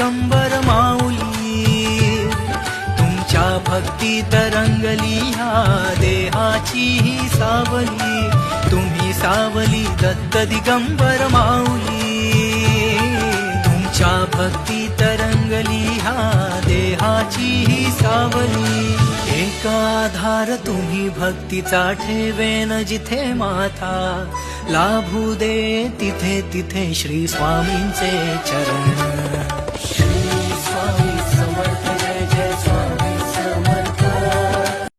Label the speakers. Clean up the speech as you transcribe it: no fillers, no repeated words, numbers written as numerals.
Speaker 1: दिगंबर माऊली, तुमच्या भक्ती तरंगली ह्या देहाची ही सावली, तुम्ही सावली दत्त दिगंबर माऊली, तुमच्या भक्ती तरंगली ह्या देहाची ही सावली. एक आधार तुम्ही भक्तीचा ठेवेन जिथे माथा, लाभू दे तिथे तिथे श्री स्वामींचे चरण.